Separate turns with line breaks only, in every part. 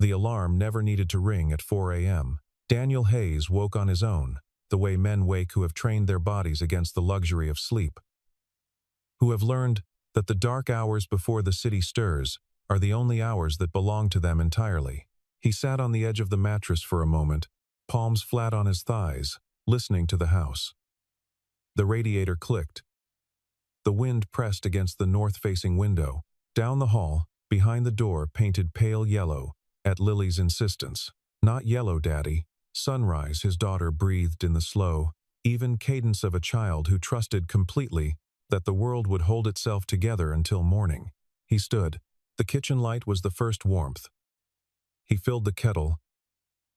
The alarm never needed to ring at 4 a.m. Daniel Hayes woke on his own, the way men wake who have trained their bodies against the luxury of sleep, who have learned that the dark hours before the city stirs are the only hours that belong to them entirely. He sat on the edge of the mattress for a moment, palms flat on his thighs, listening to the house. The radiator clicked. The wind pressed against the north-facing window. Down the hall, behind the door painted pale yellow, at Lily's insistence. "Not yellow, Daddy." "Sunrise," his daughter breathed in the slow, even cadence of a child who trusted completely that the world would hold itself together until morning. He stood. The kitchen light was the first warmth. He filled the kettle,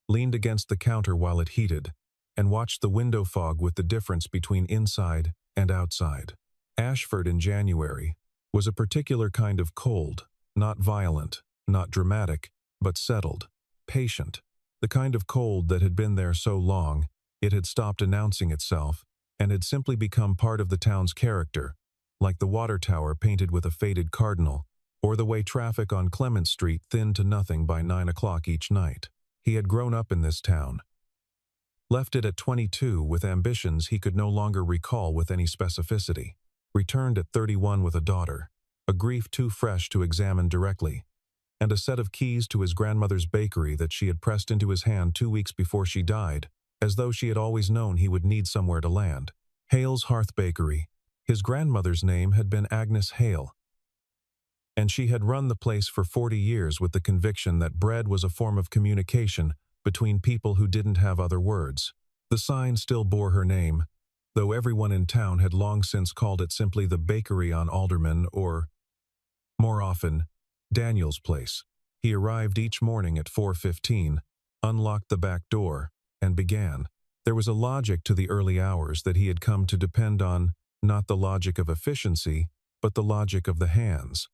leaned against the counter while it heated, and watched the window fog with the difference between inside and outside. Ashford in January was a particular kind of cold, not violent, not dramatic, but settled, patient, the kind of cold that had been there so long it had stopped announcing itself and had simply become part of the town's character, like the water tower painted with a faded cardinal, or the way traffic on Clement Street thinned to nothing by 9 o'clock each night. He had grown up in this town, left it at 22 with ambitions he could no longer recall with any specificity, returned at 31 with a daughter, a grief too fresh to examine directly, and a set of keys to his grandmother's bakery that she had pressed into his hand 2 weeks before she died, as though she had always known he would need somewhere to land. Hale's Hearth Bakery. His grandmother's name had been Agnes Hale, and she had run the place for 40 years with the conviction that bread was a form of communication between people who didn't have other words. The sign still bore her name, though everyone in town had long since called it simply the Bakery on Alderman or, more often, Daniel's Place. He arrived each morning at 4:15, unlocked the back door, and began. There was a logic to the early hours that he had come to depend on, not the logic of efficiency, but the logic of the hands.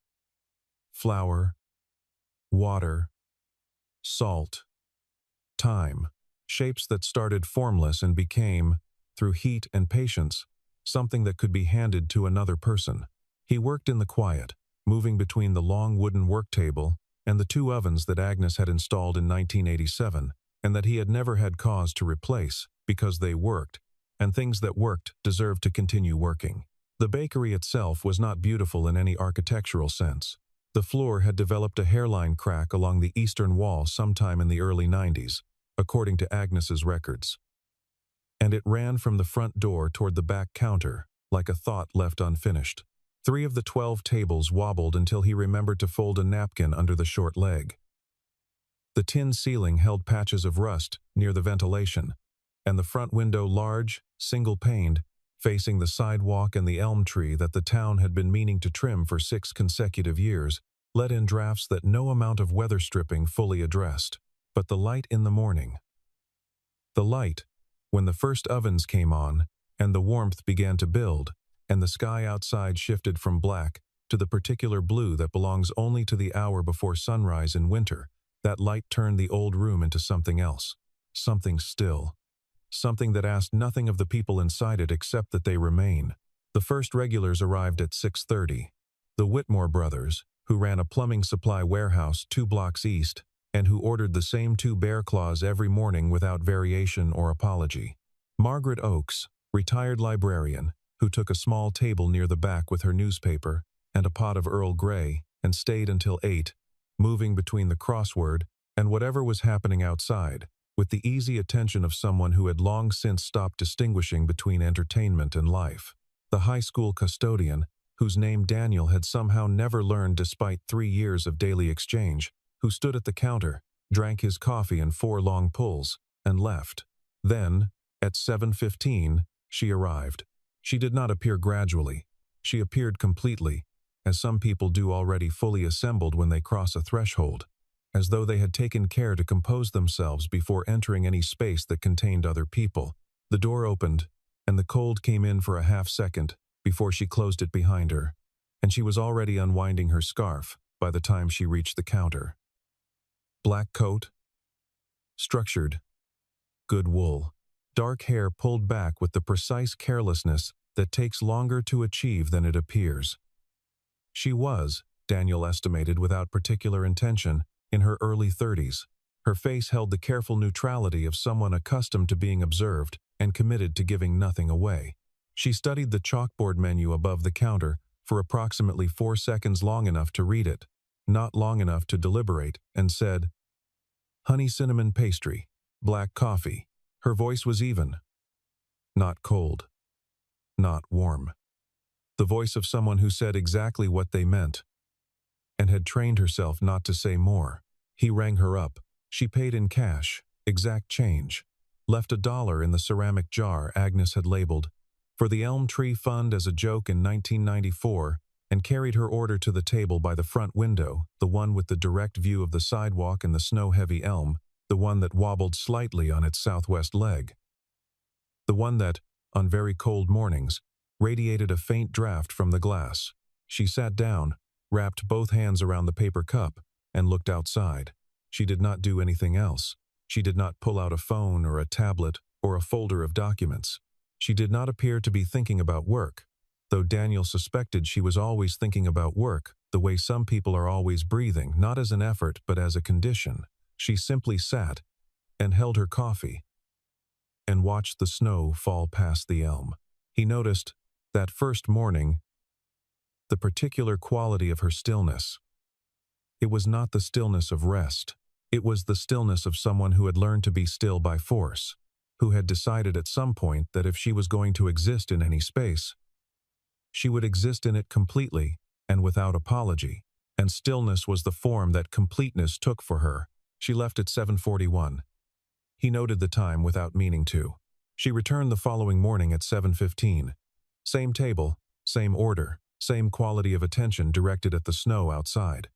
Flour, water, salt, time, shapes that started formless and became, through heat and patience, something that could be handed to another person. He worked in the quiet, moving between the long wooden work table and the 2 ovens that Agnes had installed in 1987, and that he had never had cause to replace, because they worked, and things that worked deserved to continue working. The bakery itself was not beautiful in any architectural sense. The floor had developed a hairline crack along the eastern wall sometime in the early 90s, according to Agnes's records. And it ran from the front door toward the back counter, like a thought left unfinished. 3 of the 12 tables wobbled until he remembered to fold a napkin under the short leg. The tin ceiling held patches of rust near the ventilation, and the front window large, single-paned, facing the sidewalk and the elm tree that the town had been meaning to trim for 6 consecutive years, let in drafts that no amount of weather stripping fully addressed. But the light in the morning. The light, when the first ovens came on, and the warmth began to build, and the sky outside shifted from black to the particular blue that belongs only to the hour before sunrise in winter, that light turned the old room into something else, something still. Something that asked nothing of the people inside it except that they remain. The first regulars arrived at 6:30. The Whitmore brothers, who ran a plumbing supply warehouse 2 blocks east, and who ordered the same 2 bear claws every morning without variation or apology. Margaret Oakes, retired librarian, who took a small table near the back with her newspaper and a pot of Earl Grey and stayed until 8, moving between the crossword and whatever was happening outside, with the easy attention of someone who had long since stopped distinguishing between entertainment and life. The high school custodian, whose name Daniel had somehow never learned despite 3 years of daily exchange, who stood at the counter, drank his coffee in 4 long pulls, and left. Then, at 7:15, she arrived. She did not appear gradually. She appeared completely, as some people do already fully assembled when they cross a threshold, as though they had taken care to compose themselves before entering any space that contained other people. The door opened, and the cold came in for a half-second before she closed it behind her, and she was already unwinding her scarf by the time she reached the counter. Black coat, structured, good wool, dark hair pulled back with the precise carelessness that takes longer to achieve than it appears. She was, Daniel estimated without particular intention, in her early 30s. Her face held the careful neutrality of someone accustomed to being observed and committed to giving nothing away. She studied the chalkboard menu above the counter for approximately 4 seconds, long enough to read it, not long enough to deliberate, and said, "Honey cinnamon pastry, black coffee." Her voice was even, not cold, not warm. The voice of someone who said exactly what they meant and had trained herself not to say more. He rang her up. She paid in cash, exact change, left $1 in the ceramic jar Agnes had labeled for the Elm Tree Fund as a joke in 1994, and carried her order to the table by the front window, the one with the direct view of the sidewalk and the snow-heavy elm, the one that wobbled slightly on its southwest leg. The one that, on very cold mornings, radiated a faint draft from the glass. She sat down, wrapped both hands around the paper cup, and looked outside. She did not do anything else. She did not pull out a phone or a tablet or a folder of documents. She did not appear to be thinking about work, though Daniel suspected she was always thinking about work, the way some people are always breathing, not as an effort but as a condition. She simply sat and held her coffee and watched the snow fall past the elm. He noticed, that first morning, the particular quality of her stillness. It was not the stillness of rest. It was the stillness of someone who had learned to be still by force, who had decided at some point that if she was going to exist in any space, she would exist in it completely and without apology. And stillness was the form that completeness took for her. She left at 7:41. He noted the time without meaning to. She returned the following morning at 7:15. Same table, same order, same quality of attention directed at the snow outside.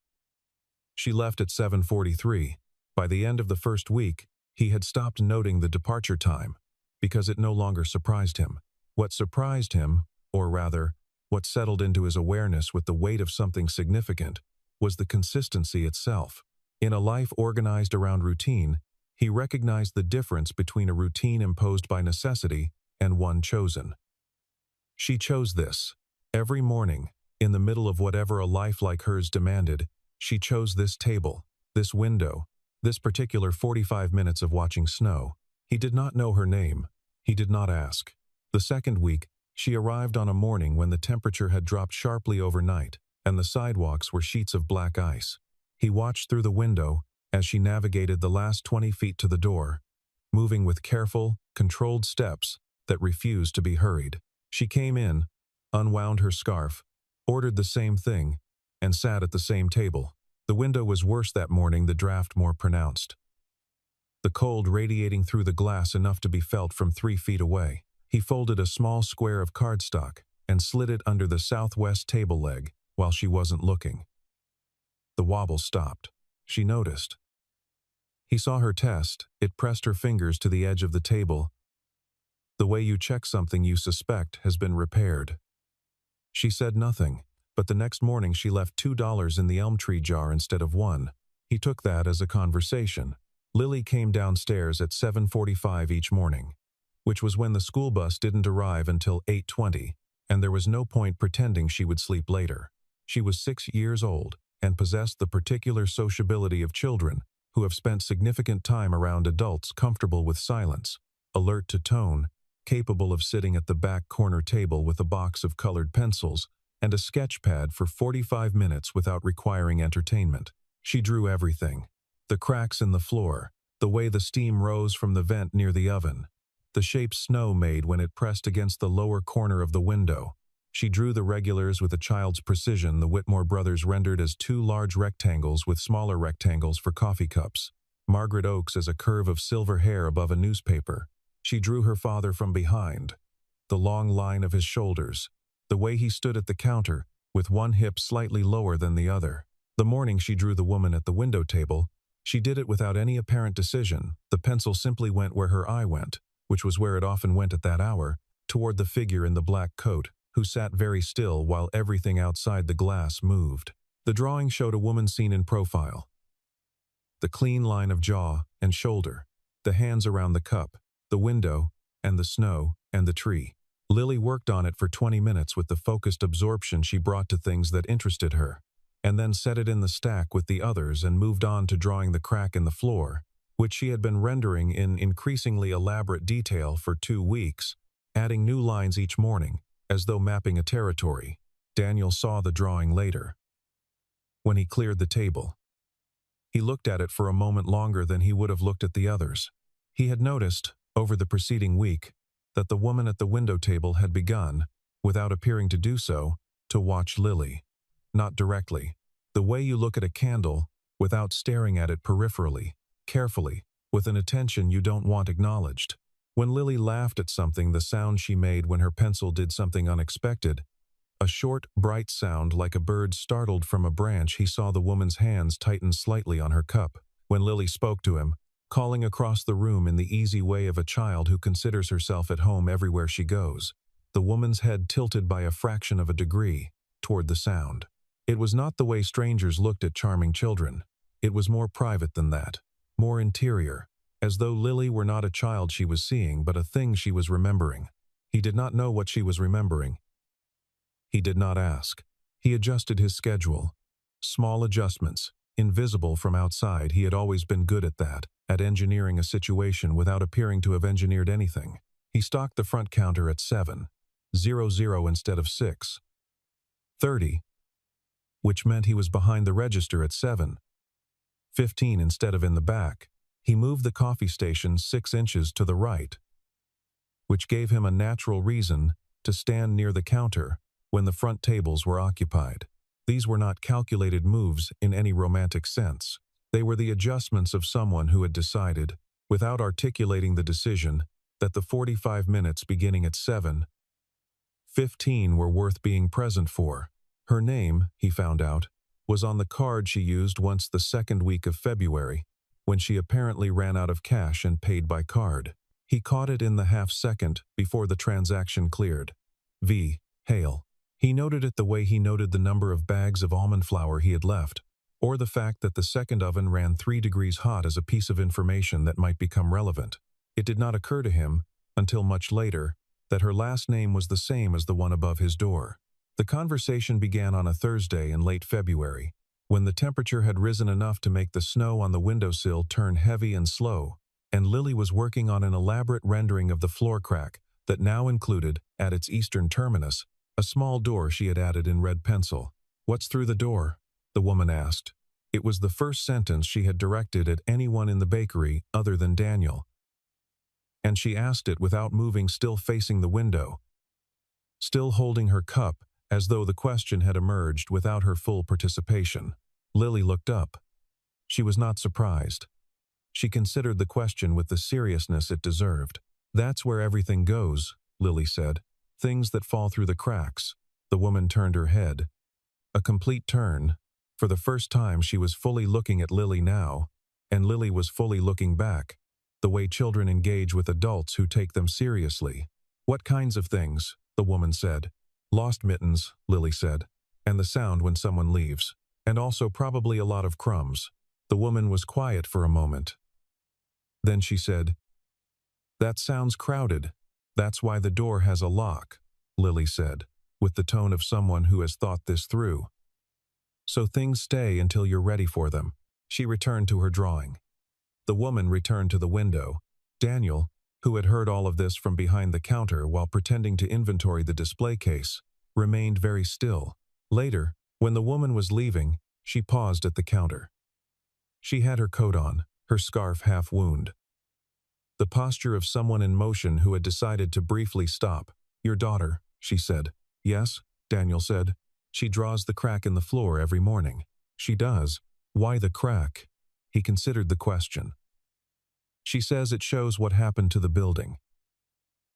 She left at 7:43. By the end of the first week, he had stopped noting the departure time, because it no longer surprised him. What surprised him, or rather, what settled into his awareness with the weight of something significant, was the consistency itself. In a life organized around routine, he recognized the difference between a routine imposed by necessity and one chosen. She chose this. Every morning, in the middle of whatever a life like hers demanded, she chose this table, this window, this particular 45 minutes of watching snow. He did not know her name. He did not ask. The second week, she arrived on a morning when the temperature had dropped sharply overnight, and the sidewalks were sheets of black ice. He watched through the window as she navigated the last 20 feet to the door, moving with careful, controlled steps that refused to be hurried. She came in, unwound her scarf, ordered the same thing, and sat at the same table. The window was worse that morning, the draft more pronounced, the cold radiating through the glass enough to be felt from 3 feet away. He folded a small square of cardstock and slid it under the southwest table leg while she wasn't looking. The wobble stopped. She noticed. He saw her test. It pressed her fingers to the edge of the table. The way you check something you suspect has been repaired. She said nothing, but the next morning she left $2 in the elm tree jar instead of $1. He took that as a conversation. Lily came downstairs at 7:45 each morning, which was when the school bus didn't arrive until 8:20, and there was no point pretending she would sleep later. She was 6 years old and possessed the particular sociability of children who have spent significant time around adults comfortable with silence, alert to tone, capable of sitting at the back corner table with a box of colored pencils and a sketch pad for 45 minutes without requiring entertainment. She drew everything. The cracks in the floor, the way the steam rose from the vent near the oven, the shape snow made when it pressed against the lower corner of the window. She drew the regulars with a child's precision the Whitmore brothers rendered as 2 large rectangles with smaller rectangles for coffee cups. Margaret Oakes as a curve of silver hair above a newspaper. She drew her father from behind, the long line of his shoulders, the way he stood at the counter, with one hip slightly lower than the other. The morning she drew the woman at the window table, she did it without any apparent decision. The pencil simply went where her eye went, which was where it often went at that hour, toward the figure in the black coat, who sat very still while everything outside the glass moved. The drawing showed a woman seen in profile. The clean line of jaw and shoulder, the hands around the cup, the window, and the snow, and the tree. Lily worked on it for 20 minutes with the focused absorption she brought to things that interested her. and then set it in the stack with the others and moved on to drawing the crack in the floor, which she had been rendering in increasingly elaborate detail for 2 weeks, adding new lines each morning, as though mapping a territory. Daniel saw the drawing later. When he cleared the table, he looked at it for a moment longer than he would have looked at the others. He had noticed, over the preceding week, that the woman at the window table had begun, without appearing to do so, to watch Lily. Not directly. The way you look at a candle, without staring at it peripherally, carefully, with an attention you don't want acknowledged. When Lily laughed at something, the sound she made when her pencil did something unexpected, a short, bright sound like a bird startled from a branch, he saw the woman's hands tighten slightly on her cup. When Lily spoke to him, calling across the room in the easy way of a child who considers herself at home everywhere she goes, the woman's head tilted by a fraction of a degree toward the sound. It was not the way strangers looked at charming children. It was more private than that, more interior, as though Lily were not a child she was seeing but a thing she was remembering. He did not know what she was remembering. He did not ask. He adjusted his schedule. Small adjustments, invisible from outside. He had always been good at that, at engineering a situation without appearing to have engineered anything. He stocked the front counter at 7:00 instead of 6:30, which meant he was behind the register at 7:15 instead of in the back. He moved the coffee station 6 inches to the right, which gave him a natural reason to stand near the counter when the front tables were occupied. These were not calculated moves in any romantic sense. They were the adjustments of someone who had decided, without articulating the decision, that the 45 minutes beginning at 7:15 were worth being present for. Her name, he found out, was on the card she used once the second week of February, when she apparently ran out of cash and paid by card. He caught it in the half-second before the transaction cleared. V. Hale. He noted it the way he noted the number of bags of almond flour he had left, or the fact that the second oven ran 3 degrees hot as a piece of information that might become relevant. It did not occur to him, until much later, that her last name was the same as the one above his door. The conversation began on a Thursday in late February, when the temperature had risen enough to make the snow on the windowsill turn heavy and slow, and Lily was working on an elaborate rendering of the floor crack that now included, at its eastern terminus, a small door she had added in red pencil. "What's through the door?" the woman asked. It was the first sentence she had directed at anyone in the bakery other than Daniel, and she asked it without moving, still facing the window, still holding her cup, as though the question had emerged without her full participation. Lily looked up. She was not surprised. She considered the question with the seriousness it deserved. "That's where everything goes," Lily said. "Things that fall through the cracks." The woman turned her head. A complete turn. For the first time she was fully looking at Lily now, and Lily was fully looking back, the way children engage with adults who take them seriously. "What kinds of things?" the woman said. "Lost mittens," Lily said, "and the sound when someone leaves. And also probably a lot of crumbs." The woman was quiet for a moment. Then she said, "That sounds crowded. That's why the door has a lock," Lily said, with the tone of someone who has thought this through. "So things stay until you're ready for them." She returned to her drawing. The woman returned to the window. Daniel, who had heard all of this from behind the counter while pretending to inventory the display case, remained very still. Later, when the woman was leaving, she paused at the counter. She had her coat on, her scarf half wound. The posture of someone in motion who had decided to briefly stop. "Your daughter," she said. "Yes," Daniel said. "She draws the crack in the floor every morning." "She does? Why the crack?" He considered the question. "She says it shows what happened to the building.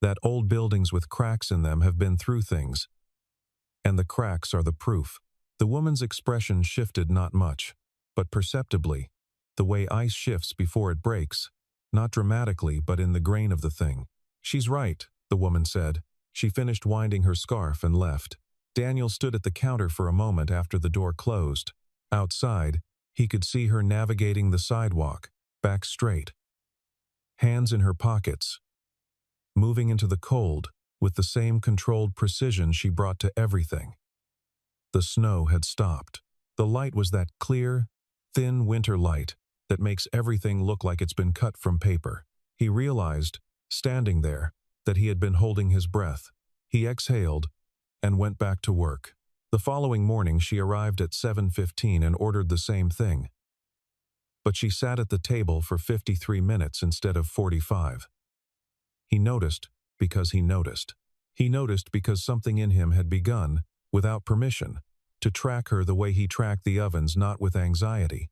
That old buildings with cracks in them have been through things, and the cracks are the proof." The woman's expression shifted not much, but perceptibly, the way ice shifts before it breaks, not dramatically but in the grain of the thing. "She's right," the woman said. She finished winding her scarf and left. Daniel stood at the counter for a moment after the door closed. Outside, he could see her navigating the sidewalk, back straight, hands in her pockets, moving into the cold with the same controlled precision she brought to everything. The snow had stopped. The light was that clear, thin winter light that makes everything look like it's been cut from paper. He realized, standing there, that he had been holding his breath. He exhaled and went back to work. The following morning she arrived at 7:15 and ordered the same thing. But she sat at the table for 53 minutes instead of 45. He noticed because he noticed. He noticed because something in him had begun, without permission, to track her the way he tracked the ovens, not with anxiety,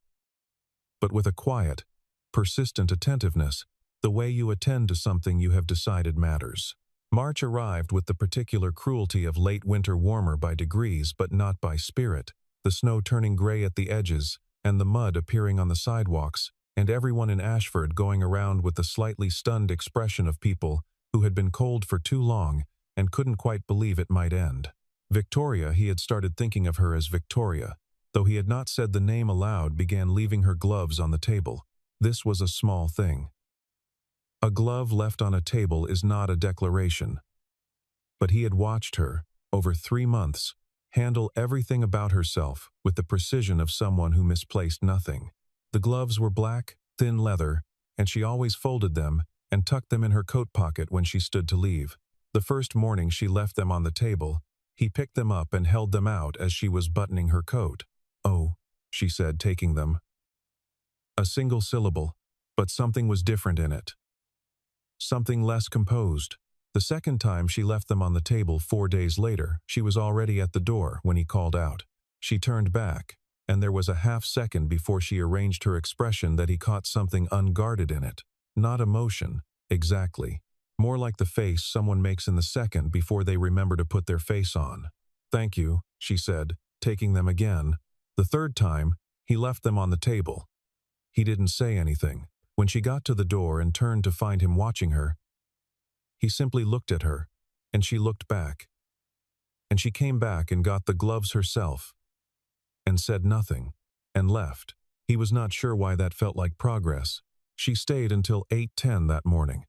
but with a quiet, persistent attentiveness, the way you attend to something you have decided matters. March arrived with the particular cruelty of late winter, warmer by degrees but not by spirit, the snow turning gray at the edges, and the mud appearing on the sidewalks, and everyone in Ashford going around with the slightly stunned expression of people who had been cold for too long and couldn't quite believe it might end. Victoria, he had started thinking of her as Victoria, though he had not said the name aloud, began leaving her gloves on the table. This was a small thing. A glove left on a table is not a declaration. But he had watched her, over 3 months, handle everything about herself with the precision of someone who misplaced nothing. The gloves were black, thin leather, and she always folded them and tucked them in her coat pocket when she stood to leave. The first morning she left them on the table, he picked them up and held them out as she was buttoning her coat. "Oh," she said, taking them. A single syllable, but something was different in it. Something less composed. The second time she left them on the table 4 days later, she was already at the door when he called out. She turned back, and there was a half-second before she arranged her expression that he caught something unguarded in it. Not emotion, exactly. More like the face someone makes in the second before they remember to put their face on. "Thank you," she said, taking them again. The third time, he left them on the table. He didn't say anything. When she got to the door and turned to find him watching her, he simply looked at her, and she looked back. And she came back and got the gloves herself, and said nothing, and left. He was not sure why that felt like progress. She stayed until 8:10 that morning.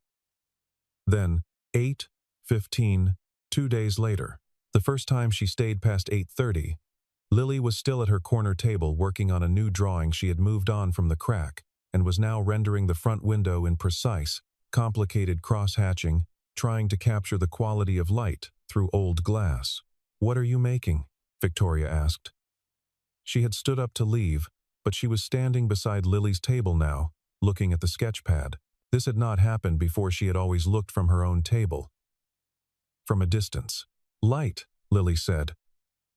Then, 8:15, 2 days later. The first time she stayed past 8:30, Lily was still at her corner table working on a new drawing. She had moved on from the crack, and was now rendering the front window in precise, complicated cross-hatching, trying to capture the quality of light through old glass. "What are you making?" Victoria asked. She had stood up to leave, but she was standing beside Lily's table now, looking at the sketch pad. This had not happened before. She had always looked from her own table, from a distance. "Light," Lily said.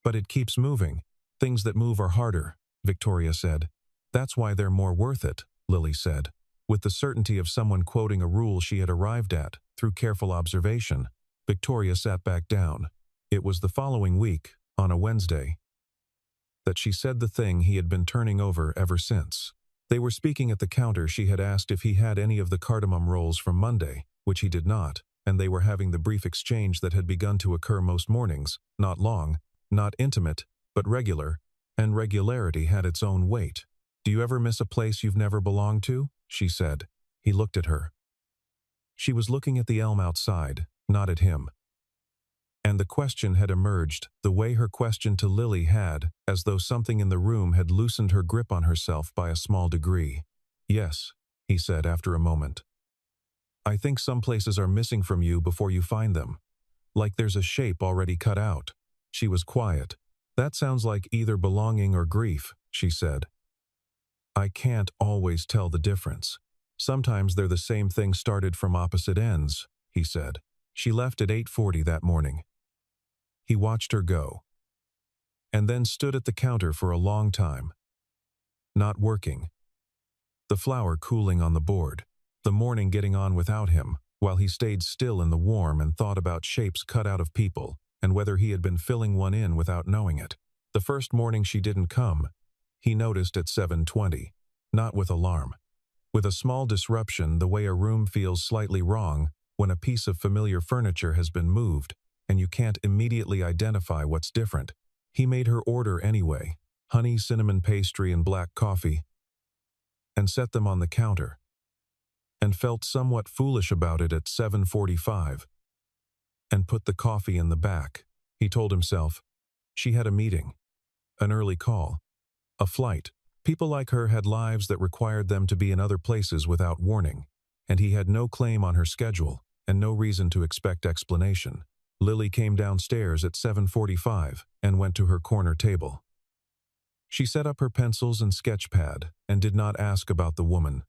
"But it keeps moving. Things that move are harder," Victoria said. "That's why they're more worth it," Lily said, with the certainty of someone quoting a rule she had arrived at through careful observation. Victoria sat back down. It was the following week, on a Wednesday, that she said the thing he had been turning over ever since. They were speaking at the counter. She had asked if he had any of the cardamom rolls from Monday, which he did not, and they were having the brief exchange that had begun to occur most mornings, not long, not intimate, but regular, and regularity had its own weight. "Do you ever miss a place you've never belonged to?" she said. He looked at her. She was looking at the elm outside, not at him. And the question had emerged, the way her question to Lily had, as though something in the room had loosened her grip on herself by a small degree. "Yes," he said after a moment. "I think some places are missing from you before you find them. Like there's a shape already cut out." She was quiet. "That sounds like either belonging or grief," she said. "I can't always tell the difference. Sometimes they're the same thing started from opposite ends," he said. She left at 8:40 that morning. He watched her go, and then stood at the counter for a long time, not working. The flour cooling on the board, the morning getting on without him, while he stayed still in the warm and thought about shapes cut out of people, and whether he had been filling one in without knowing it. The first morning she didn't come, he noticed at 7:20, not with alarm. With a small disruption, the way a room feels slightly wrong when a piece of familiar furniture has been moved, and you can't immediately identify what's different. He made her order anyway, honey cinnamon pastry and black coffee, and set them on the counter, and felt somewhat foolish about it at 7:45, and put the coffee in the back. He told himself, she had a meeting, an early call. A flight. People like her had lives that required them to be in other places without warning, and he had no claim on her schedule and no reason to expect explanation. Lily came downstairs at 7:45 and went to her corner table. She set up her pencils and sketch pad and did not ask about the woman.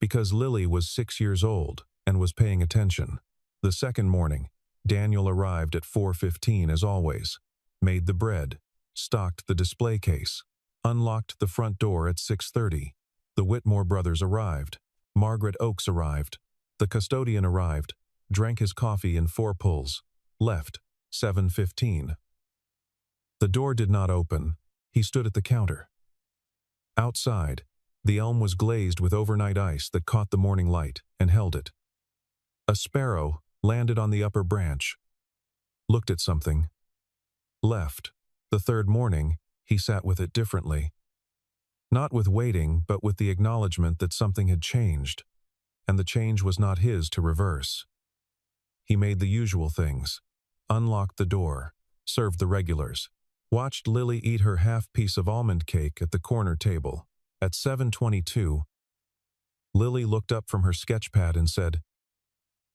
Because Lily was 6 years old and was paying attention. The second morning, Daniel arrived at 4:15 as always, made the bread, stocked the display case, unlocked the front door at 6:30. The Whitmore brothers arrived. Margaret Oakes arrived. The custodian arrived, drank his coffee in 4 pulls, left, 7:15. The door did not open. He stood at the counter. Outside, the elm was glazed with overnight ice that caught the morning light and held it. A sparrow landed on the upper branch, looked at something, left. The third morning, he sat with it differently. Not with waiting, but with the acknowledgement that something had changed, and the change was not his to reverse. He made the usual things, unlocked the door, served the regulars, watched Lily eat her half-piece of almond cake at the corner table. At 7:22, Lily looked up from her sketchpad and said,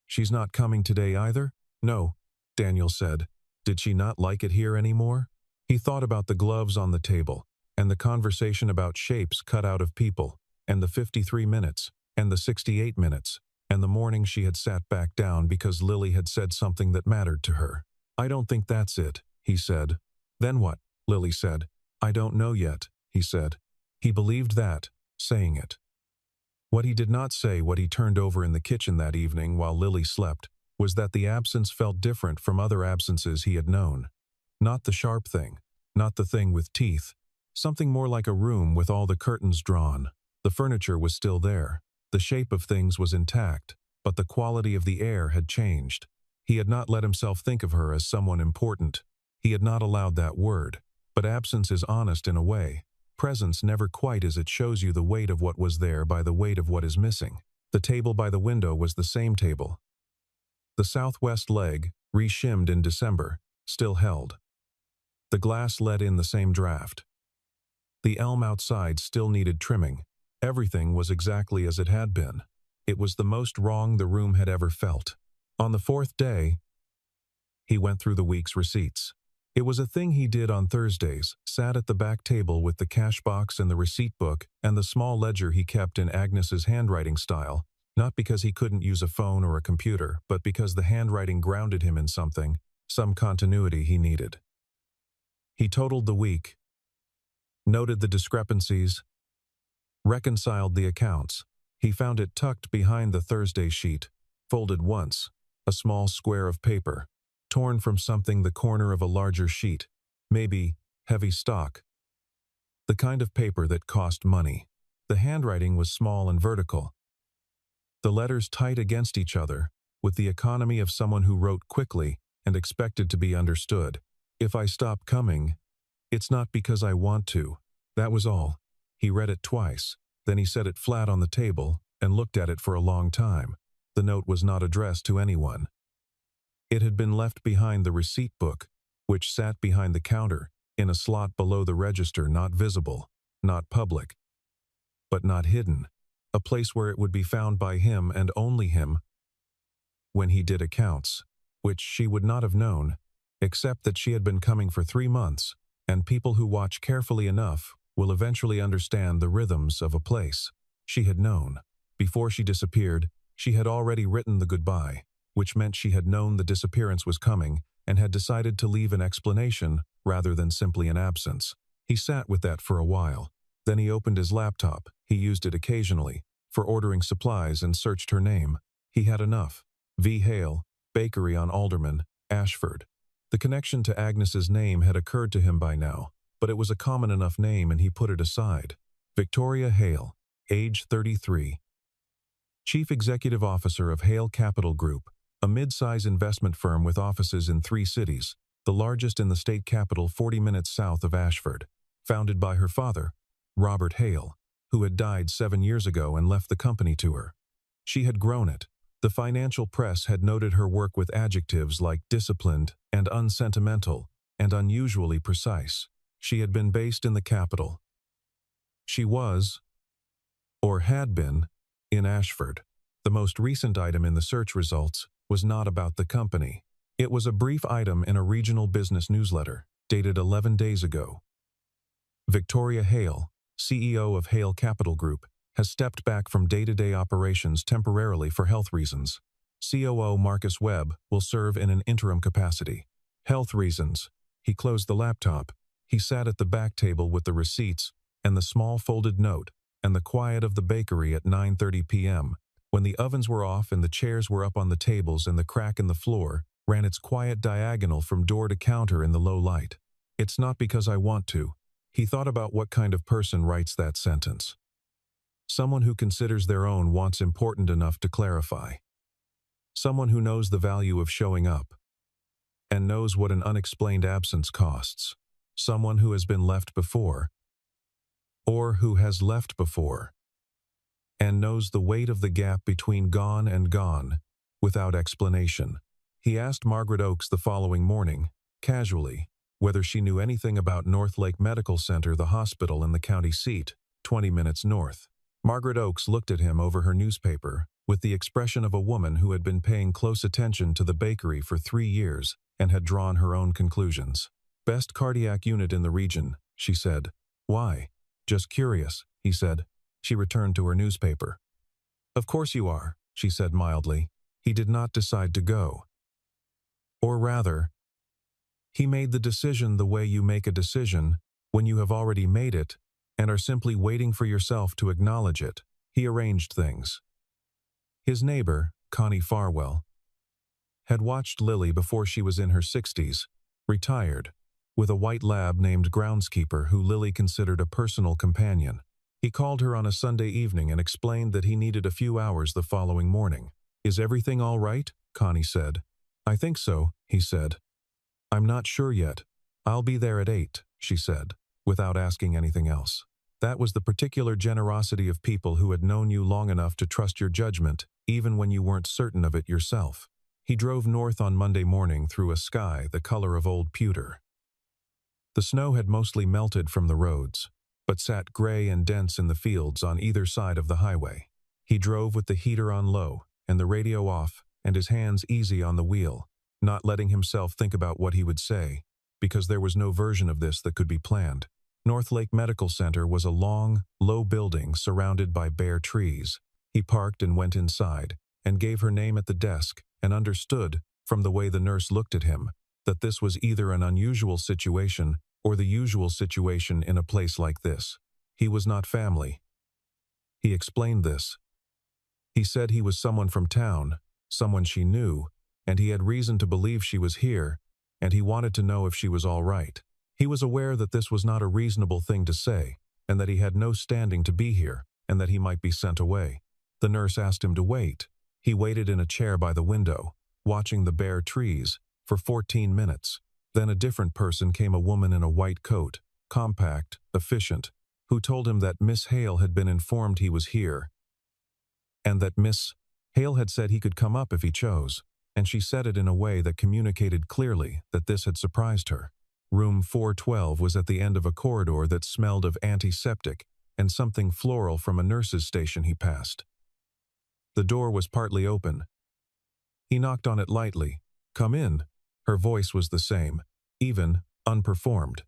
"She's not coming today either?" "No," Daniel said. "Did she not like it here anymore?" He thought about the gloves on the table, and the conversation about shapes cut out of people, and the 53 minutes, and the 68 minutes, and the morning she had sat back down because Lily had said something that mattered to her. "I don't think that's it," he said. "Then what?" Lily said. "I don't know yet," he said. He believed that, saying it. What he did not say, what he turned over in the kitchen that evening while Lily slept, was that the absence felt different from other absences he had known. Not the sharp thing, not the thing with teeth. Something more like a room with all the curtains drawn. The furniture was still there. The shape of things was intact, but the quality of the air had changed. He had not let himself think of her as someone important. He had not allowed that word. But absence is honest in a way. Presence never quite is. It shows you the weight of what was there by the weight of what is missing. The table by the window was the same table. The southwest leg, reshimmed in December, still held. The glass let in the same draft. The elm outside still needed trimming. Everything was exactly as it had been. It was the most wrong the room had ever felt. On the 4th day, he went through the week's receipts. It was a thing he did on Thursdays, sat at the back table with the cash box and the receipt book and the small ledger he kept in Agnes's handwriting style, not because he couldn't use a phone or a computer, but because the handwriting grounded him in something, some continuity he needed. He totaled the week, noted the discrepancies, reconciled the accounts. He found it tucked behind the Thursday sheet, folded once, a small square of paper, torn from something the corner of a larger sheet, maybe heavy stock. The kind of paper that cost money. The handwriting was small and vertical. The letters tight against each other, with the economy of someone who wrote quickly and expected to be understood. "If I stop coming, it's not because I want to." That was all. He read it twice, then he set it flat on the table and looked at it for a long time. The note was not addressed to anyone. It had been left behind the receipt book, which sat behind the counter, in a slot below the register, not visible, not public, but not hidden, a place where it would be found by him and only him when he did accounts, which she would not have known, except that she had been coming for 3 months, and people who watch carefully enough will eventually understand the rhythms of a place. She had known. Before she disappeared, she had already written the goodbye, which meant she had known the disappearance was coming and had decided to leave an explanation rather than simply an absence. He sat with that for a while. Then he opened his laptop. He used it occasionally for ordering supplies and searched her name. He had enough. V. Hale, Bakery on Alderman, Ashford. The connection to Agnes's name had occurred to him by now, but it was a common enough name and he put it aside. Victoria Hale, age 33. Chief Executive Officer of Hale Capital Group, a mid-size investment firm with offices in 3 cities, the largest in the state capital 40 minutes south of Ashford, founded by her father, Robert Hale, who had died 7 years ago and left the company to her. She had grown it. The financial press had noted her work with adjectives like disciplined and unsentimental and unusually precise. She had been based in the capital. She was, or had been, in Ashford. The most recent item in the search results was not about the company. It was a brief item in a regional business newsletter, dated 11 days ago. Victoria Hale, CEO of Hale Capital Group, has stepped back from day-to-day operations temporarily for health reasons. COO Marcus Webb will serve in an interim capacity. Health reasons. He closed the laptop. He sat at the back table with the receipts and the small folded note and the quiet of the bakery at 9:30 p.m. When the ovens were off and the chairs were up on the tables and the crack in the floor ran its quiet diagonal from door to counter in the low light. It's not because I want to. He thought about what kind of person writes that sentence. Someone who considers their own wants important enough to clarify. Someone who knows the value of showing up and knows what an unexplained absence costs. Someone who has been left before, or who has left before, and knows the weight of the gap between gone and gone, without explanation. He asked Margaret Oakes the following morning, casually, whether she knew anything about North Lake Medical Center, the hospital in the county seat, 20 minutes north. Margaret Oakes looked at him over her newspaper, with the expression of a woman who had been paying close attention to the bakery for 3 years and had drawn her own conclusions. Best cardiac unit in the region, she said. Why? Just curious, he said. She returned to her newspaper. Of course you are, she said mildly. He did not decide to go. Or rather, he made the decision the way you make a decision when you have already made it and are simply waiting for yourself to acknowledge it. He arranged things. His neighbor, Connie Farwell, had watched Lily before she was in her 60s, retired, with a white lab named Groundskeeper who Lily considered a personal companion. He called her on a Sunday evening and explained that he needed a few hours the following morning. Is everything all right? Connie said. I think so, he said. I'm not sure yet. I'll be there at 8, she said, without asking anything else. That was the particular generosity of people who had known you long enough to trust your judgment, even when you weren't certain of it yourself. He drove north on Monday morning through a sky the color of old pewter. The snow had mostly melted from the roads, but sat gray and dense in the fields on either side of the highway. He drove with the heater on low and the radio off and his hands easy on the wheel, not letting himself think about what he would say, because there was no version of this that could be planned. North Lake Medical Center was a long, low building surrounded by bare trees. He parked and went inside, and gave her name at the desk, and understood, from the way the nurse looked at him, that this was either an unusual situation or the usual situation in a place like this. He was not family. He explained this. He said he was someone from town, someone she knew, and he had reason to believe she was here, and he wanted to know if she was all right. He was aware that this was not a reasonable thing to say, and that he had no standing to be here, and that he might be sent away. The nurse asked him to wait. He waited in a chair by the window, watching the bare trees, for 14 minutes. Then a different person came, a woman in a white coat, compact, efficient, who told him that Miss Hale had been informed he was here, and that Miss Hale had said he could come up if he chose, and she said it in a way that communicated clearly that this had surprised her. Room 412 was at the end of a corridor that smelled of antiseptic and something floral from a nurse's station he passed. The door was partly open. He knocked on it lightly. Come in. Her voice was the same, even, unperformed.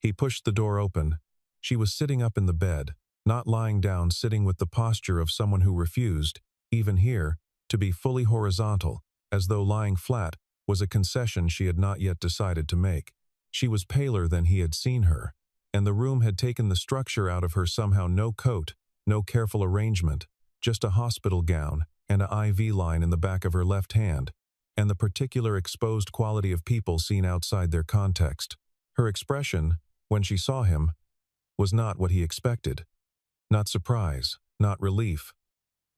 He pushed the door open. She was sitting up in the bed, not lying down, sitting with the posture of someone who refused, even here, to be fully horizontal, as though lying flat was a concession she had not yet decided to make. She was paler than he had seen her, and the room had taken the structure out of her somehow. No coat, no careful arrangement, just a hospital gown and an IV line in the back of her left hand, and the particular exposed quality of people seen outside their context. Her expression, when she saw him, was not what he expected. Not surprise, not relief,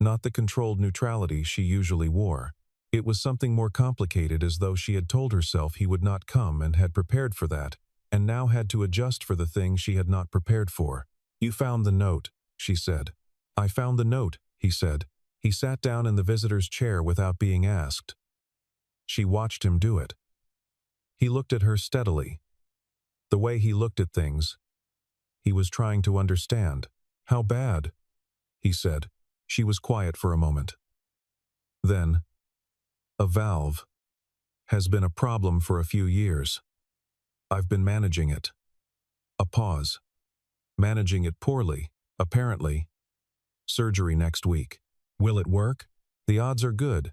not the controlled neutrality she usually wore. It was something more complicated, as though she had told herself he would not come and had prepared for that, and now had to adjust for the thing she had not prepared for. You found the note, she said. I found the note, he said. He sat down in the visitor's chair without being asked. She watched him do it. He looked at her steadily. The way he looked at things, he was trying to understand. How bad? He said. She was quiet for a moment. Then, a valve has been a problem for a few years. I've been managing it. A pause. Managing it poorly, apparently. Surgery next week. Will it work? The odds are good.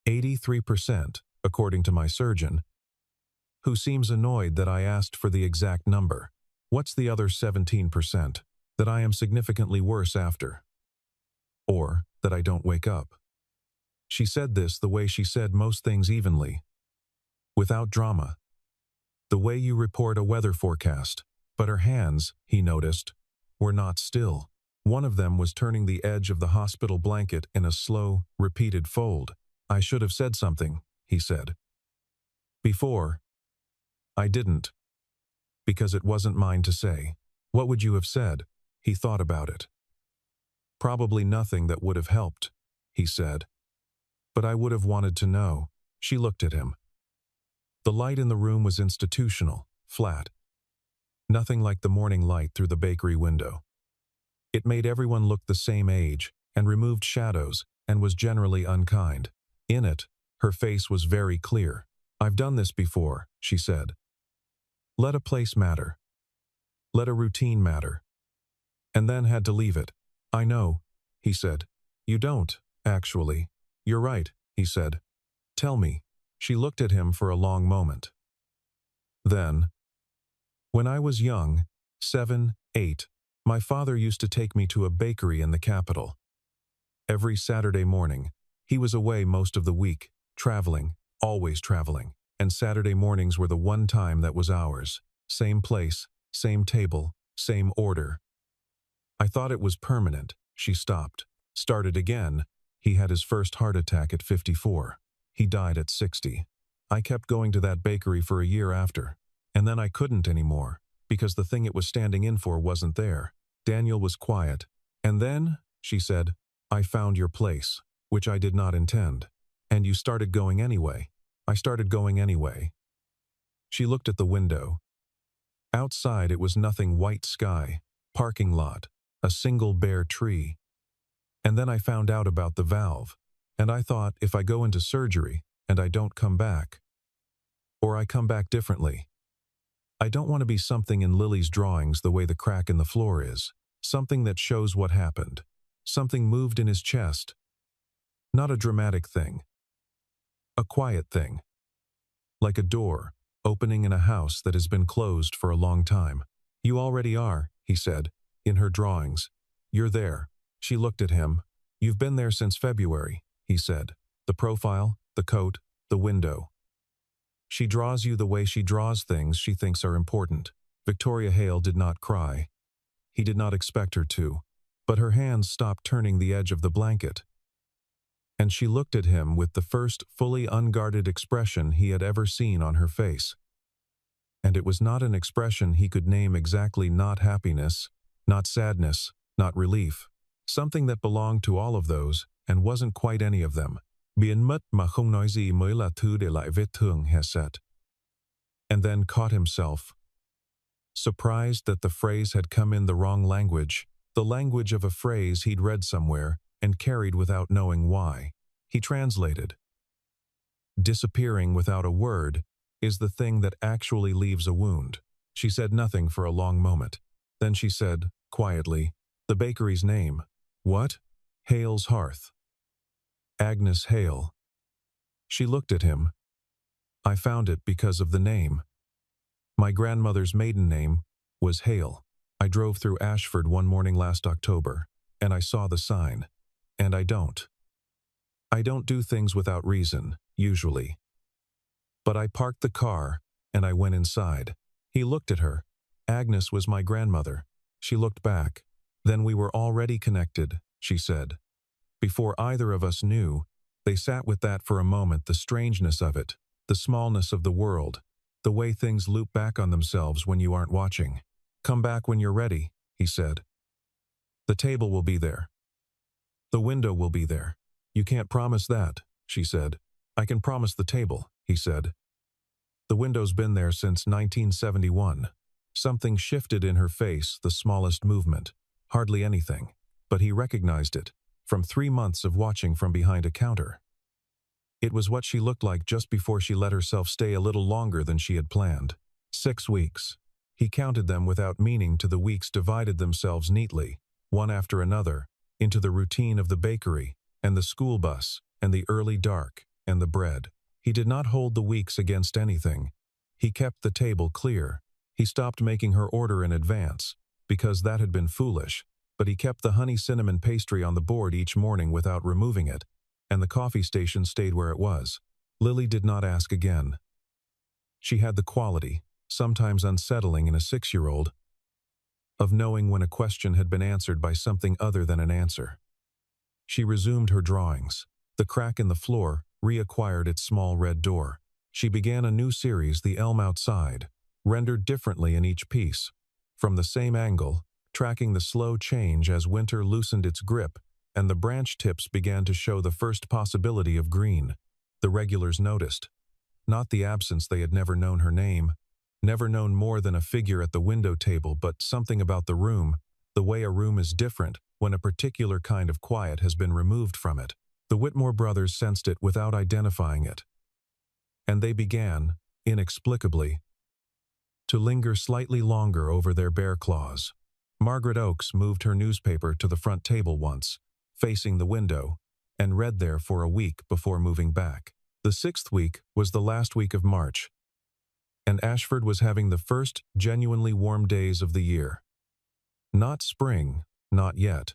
83%, according to my surgeon, who seems annoyed that I asked for the exact number. What's the other 17%? That I am significantly worse after. Or that I don't wake up. She said this the way she said most things, evenly. Without drama. The way you report a weather forecast. But her hands, he noticed, were not still. One of them was turning the edge of the hospital blanket in a slow, repeated fold. I should have said something, he said. Before. I didn't. Because it wasn't mine to say. What would you have said? He thought about it. Probably nothing that would have helped, he said. But I would have wanted to know. She looked at him. The light in the room was institutional, flat. Nothing like the morning light through the bakery window. It made everyone look the same age, and removed shadows, and was generally unkind. In it, her face was very clear. I've done this before, she said. Let a place matter. Let a routine matter. And then had to leave it. I know, he said. You don't, actually. You're right, he said. Tell me. She looked at him for a long moment. Then, when I was young, 7, 8, my father used to take me to a bakery in the capital. Every Saturday morning, he was away most of the week, traveling, always traveling, and Saturday mornings were the one time that was ours. Same place, same table, same order. I thought it was permanent. She stopped. Started again. He had his first heart attack at 54. He died at 60. I kept going to that bakery for a year after. And then I couldn't anymore, because the thing it was standing in for wasn't there. Daniel was quiet. And then, she said, I found your place, which I did not intend. And you started going anyway. I started going anyway. She looked at the window. Outside it was nothing, white sky, parking lot, a single bare tree. And then I found out about the valve. And I thought, if I go into surgery, and I don't come back, or I come back differently, I don't want to be something in Lily's drawings the way the crack in the floor is. Something that shows what happened. Something moved in his chest. Not a dramatic thing. A quiet thing. Like a door, opening in a house that has been closed for a long time. You already are, he said, in her drawings. You're there. She looked at him. You've been there since February, he said. The profile, the coat, the window. She draws you the way she draws things she thinks are important. Victoria Hale did not cry. He did not expect her to, but her hands stopped turning the edge of the blanket. And she looked at him with the first fully unguarded expression he had ever seen on her face. And it was not an expression he could name exactly, not happiness, not sadness, not relief. Something that belonged to all of those, and wasn't quite any of them. Biến mất mà không nói gì mới là thứ để lại vết thương, he said. And then caught himself. Surprised that the phrase had come in the wrong language, the language of a phrase he'd read somewhere and carried without knowing why. He translated. Disappearing without a word is the thing that actually leaves a wound. She said nothing for a long moment. Then she said, quietly, the bakery's name. What? Hale's Hearth. Agnes Hale. She looked at him. I found it because of the name. My grandmother's maiden name was Hale. I drove through Ashford one morning last October, and I saw the sign. And I don't. I don't do things without reason, usually. But I parked the car, and I went inside. He looked at her. Agnes was my grandmother. She looked back. Then we were already connected, she said. Before either of us knew, they sat with that for a moment, the strangeness of it, the smallness of the world, the way things loop back on themselves when you aren't watching. Come back when you're ready, he said. The table will be there. The window will be there. You can't promise that, she said. I can promise the table, he said. The window's been there since 1971. Something shifted in her face, the smallest movement. Hardly anything. But he recognized it, from 3 months of watching from behind a counter. It was what she looked like just before she let herself stay a little longer than she had planned. 6 weeks. He counted them without meaning to the weeks divided themselves neatly, one after another, into the routine of the bakery, and the school bus, and the early dark, and the bread. He did not hold the weeks against anything. He kept the table clear. He stopped making her order in advance, because that had been foolish, but he kept the honey cinnamon pastry on the board each morning without removing it, and the coffee station stayed where it was. Lily did not ask again. She had the quality, sometimes unsettling in a 6-year-old, of knowing when a question had been answered by something other than an answer. She resumed her drawings. The crack in the floor reacquired its small red door. She began a new series, The Elm Outside, rendered differently in each piece, from the same angle, tracking the slow change as winter loosened its grip and the branch tips began to show the first possibility of green. The regulars noticed. Not the absence, they had never known her name, never known more than a figure at the window table, but something about the room, the way a room is different when a particular kind of quiet has been removed from it. The Whitmore brothers sensed it without identifying it. And they began, inexplicably, to linger slightly longer over their bear claws. Margaret Oakes moved her newspaper to the front table once, facing the window, and read there for a week before moving back. The 6th week was the last week of March, and Ashford was having the first genuinely warm days of the year. Not spring, not yet.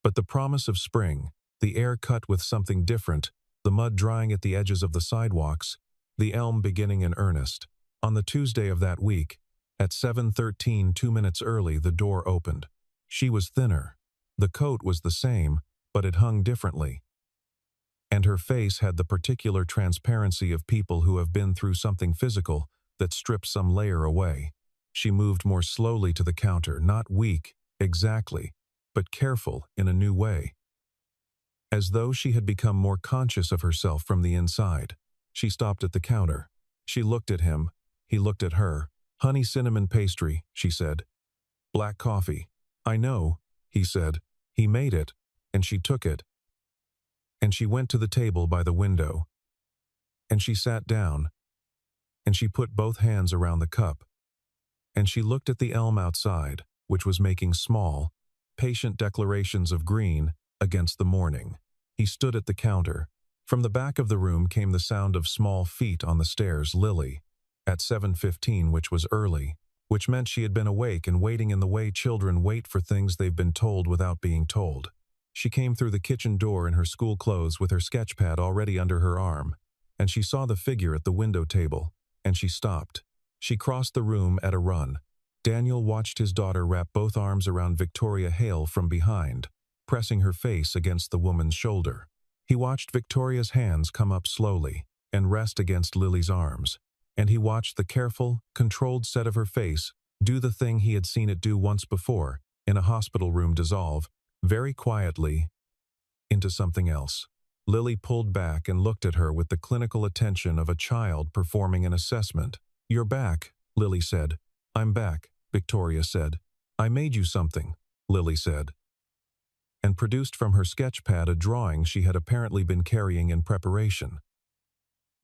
But the promise of spring, the air cut with something different, the mud drying at the edges of the sidewalks, the elm beginning in earnest. On the Tuesday of that week, at 7:13, 2 minutes early, the door opened. She was thinner. The coat was the same, but it hung differently. And her face had the particular transparency of people who have been through something physical that stripped some layer away. She moved more slowly to the counter, not weak, exactly, but careful in a new way. As though she had become more conscious of herself from the inside. She stopped at the counter. She looked at him. He looked at her. "Honey cinnamon pastry," she said. "Black coffee." "I know," he said. He made it, and she took it. And she went to the table by the window. And she sat down. And she put both hands around the cup. And she looked at the elm outside, which was making small, patient declarations of green against the morning. He stood at the counter. From the back of the room came the sound of small feet on the stairs. Lily, at 7:15, which was early, which meant she had been awake and waiting in the way children wait for things they've been told without being told. She came through the kitchen door in her school clothes with her sketchpad already under her arm, and she saw the figure at the window table, and she stopped. She crossed the room at a run. Daniel watched his daughter wrap both arms around Victoria Hale from behind, pressing her face against the woman's shoulder. He watched Victoria's hands come up slowly and rest against Lily's arms, and he watched the careful, controlled set of her face do the thing he had seen it do once before, in a hospital room, dissolve, very quietly, into something else. Lily pulled back and looked at her with the clinical attention of a child performing an assessment. "You're back," Lily said. "I'm back," Victoria said. "I made you something," Lily said, and produced from her sketchpad a drawing she had apparently been carrying in preparation.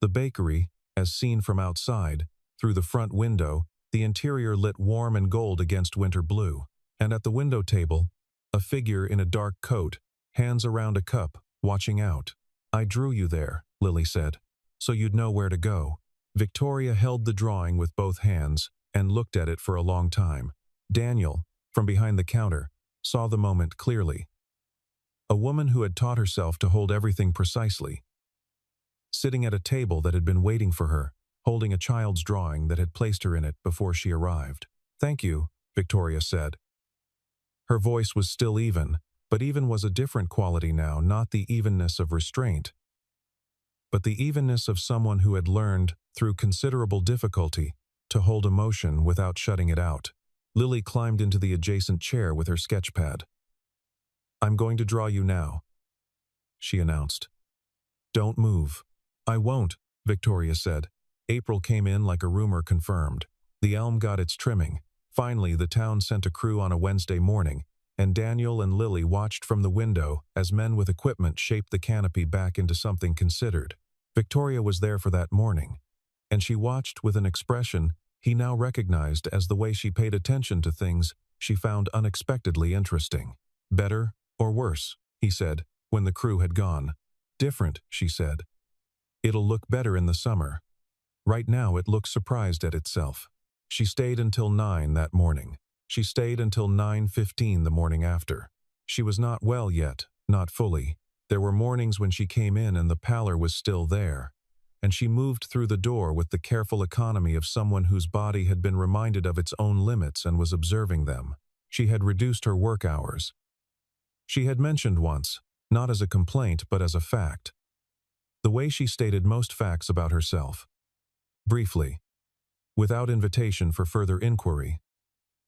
The bakery, as seen from outside, through the front window, the interior lit warm and gold against winter blue. And at the window table, a figure in a dark coat, hands around a cup, watching out. "I drew you there," Lily said, "so you'd know where to go." Victoria held the drawing with both hands and looked at it for a long time. Daniel, from behind the counter, saw the moment clearly. A woman who had taught herself to hold everything precisely, sitting at a table that had been waiting for her, holding a child's drawing that had placed her in it before she arrived. "Thank you," Victoria said. Her voice was still even, but even was a different quality now, not the evenness of restraint, but the evenness of someone who had learned, through considerable difficulty, to hold emotion without shutting it out. Lily climbed into the adjacent chair with her sketchpad. "I'm going to draw you now," she announced. "Don't move." "I won't," Victoria said. April came in like a rumor confirmed. The elm got its trimming. Finally, the town sent a crew on a Wednesday morning, and Daniel and Lily watched from the window as men with equipment shaped the canopy back into something considered. Victoria was there for that morning, and she watched with an expression he now recognized as the way she paid attention to things she found unexpectedly interesting. "Better or worse?" he said, when the crew had gone. "Different," she said. "It'll look better in the summer. Right now it looks surprised at itself." She stayed until 9 that morning. She stayed until 9:15 the morning after. She was not well yet, not fully. There were mornings when she came in and the pallor was still there, and she moved through the door with the careful economy of someone whose body had been reminded of its own limits and was observing them. She had reduced her work hours. She had mentioned once, not as a complaint but as a fact, the way she stated most facts about herself. Briefly, without invitation for further inquiry,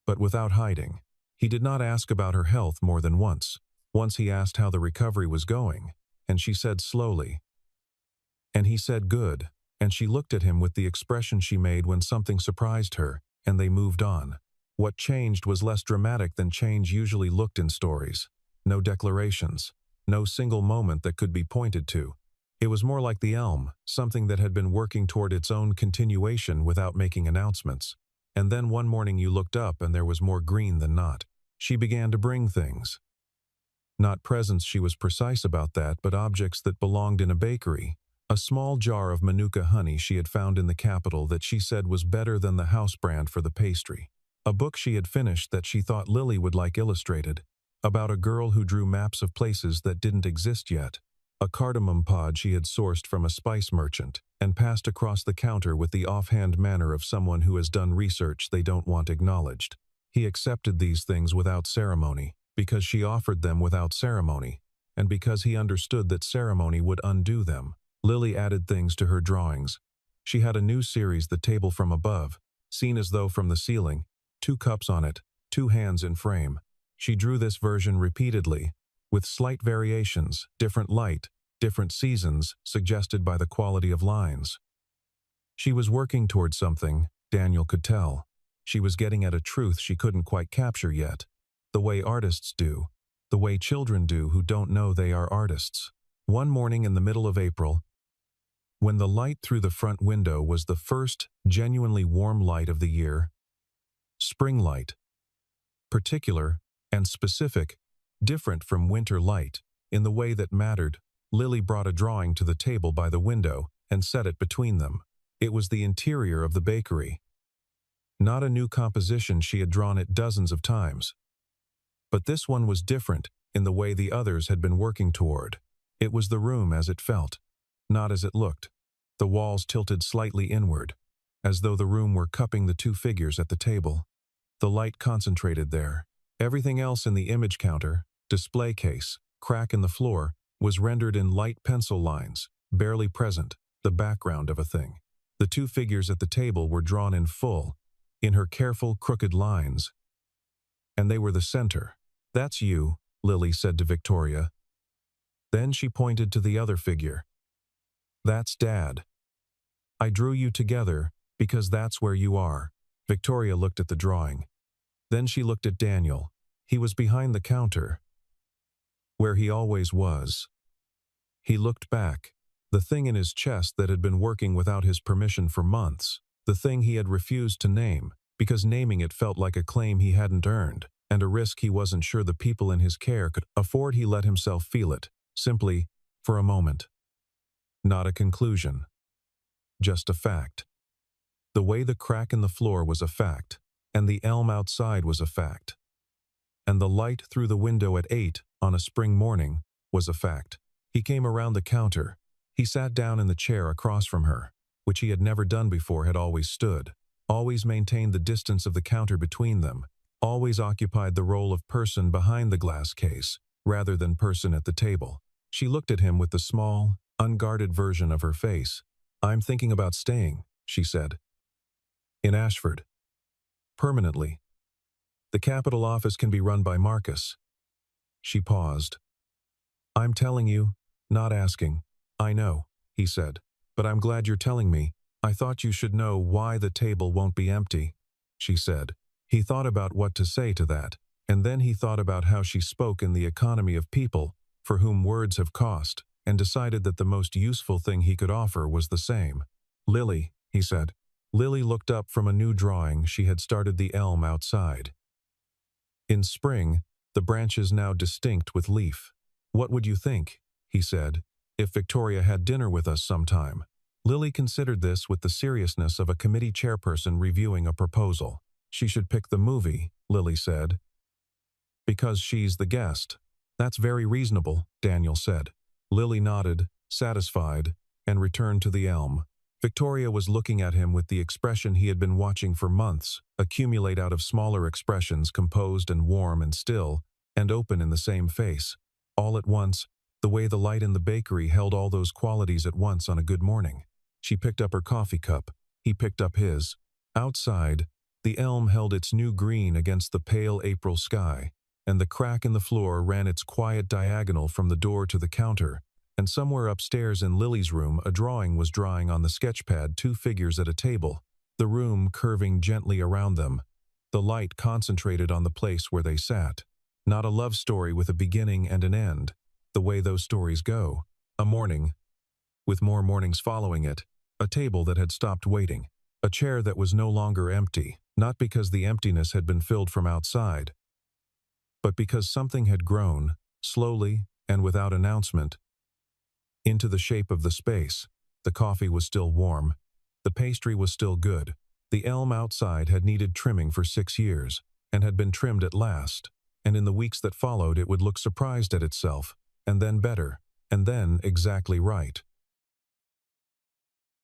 but without hiding. He did not ask about her health more than once. Once he asked how the recovery was going, and she said slowly. And he said good, and she looked at him with the expression she made when something surprised her, and they moved on. What changed was less dramatic than change usually looked in stories. No declarations, no single moment that could be pointed to. It was more like the elm, something that had been working toward its own continuation without making announcements. And then one morning you looked up and there was more green than not. She began to bring things. Not presents, she was precise about that, but objects that belonged in a bakery. A small jar of Manuka honey she had found in the capital that she said was better than the house brand for the pastry. A book she had finished that she thought Lily would like illustrated, about a girl who drew maps of places that didn't exist yet. A cardamom pod she had sourced from a spice merchant and passed across the counter with the offhand manner of someone who has done research they don't want acknowledged. He accepted these things without ceremony, because she offered them without ceremony, and because he understood that ceremony would undo them. Lily added things to her drawings. She had a new series, The Table from Above, seen as though from the ceiling, 2 cups on it, 2 hands in frame. She drew this version repeatedly, with slight variations, different light, different seasons, suggested by the quality of lines. She was working toward something, Daniel could tell. She was getting at a truth she couldn't quite capture yet. The way artists do. The way children do who don't know they are artists. One morning in the middle of April, when the light through the front window was the first genuinely warm light of the year, spring light, particular and specific, different from winter light, in the way that mattered, Lily brought a drawing to the table by the window and set it between them. It was the interior of the bakery. Not a new composition, she had drawn it dozens of times. But this one was different in the way the others had been working toward. It was the room as it felt, not as it looked. The walls tilted slightly inward, as though the room were cupping the 2 figures at the table. The light concentrated there. Everything else in the image counter, display case, crack in the floor, was rendered in light pencil lines, barely present, the background of a thing. The 2 figures at the table were drawn in full, in her careful, crooked lines. And they were the center. "That's you," Lily said to Victoria. Then she pointed to the other figure. "That's Dad. I drew you together because that's where you are." Victoria looked at the drawing. Then she looked at Daniel. He was behind the counter, where he always was. He looked back. The thing in his chest that had been working without his permission for months, the thing he had refused to name, because naming it felt like a claim he hadn't earned, and a risk he wasn't sure the people in his care could afford. He let himself feel it, simply, for a moment. Not a conclusion. Just a fact. The way the crack in the floor was a fact, and the elm outside was a fact. And the light through the window at 8 on a spring morning was a fact. He came around the counter. He sat down in the chair across from her, which he had never done before, had always stood, always maintained the distance of the counter between them, always occupied the role of person behind the glass case, rather than person at the table. She looked at him with the small, unguarded version of her face. "I'm thinking about staying," she said. "In Ashford. Permanently. The capital office can be run by Marcus." She paused. "I'm telling you, not asking." "I know," he said, "but I'm glad you're telling me. "I thought you should know why the table won't be empty," she said. He thought about what to say to that, and then he thought about how she spoke in the economy of people, for whom words have cost, and decided that the most useful thing he could offer was the same. "Lily," he said. Lily looked up from a new drawing she had started the elm outside. In spring, the branches now distinct with leaf. "What would you think," he said, "if Victoria had dinner with us sometime?" Lily considered this with the seriousness of a committee chairperson reviewing a proposal. "She should pick the movie," Lily said, "because she's the guest." "That's very reasonable," Daniel said. Lily nodded, satisfied, and returned to the elm. Victoria was looking at him with the expression he had been watching for months, accumulate out of smaller expressions composed and warm and still, and open in the same face. All at once, the way the light in the bakery held all those qualities at once on a good morning. She picked up her coffee cup. He picked up his. Outside, the elm held its new green against the pale April sky, and the crack in the floor ran its quiet diagonal from the door to the counter, and somewhere upstairs in Lily's room a drawing was drawing on the sketchpad two figures at a table, the room curving gently around them, the light concentrated on the place where they sat. Not a love story with a beginning and an end, the way those stories go. A morning, with more mornings following it, a table that had stopped waiting, a chair that was no longer empty, not because the emptiness had been filled from outside, but because something had grown, slowly and without announcement, into the shape of the space. The coffee was still warm. The pastry was still good. The elm outside had needed trimming for 6 years, and had been trimmed at last, and in the weeks that followed it would look surprised at itself, and then better, and then exactly right.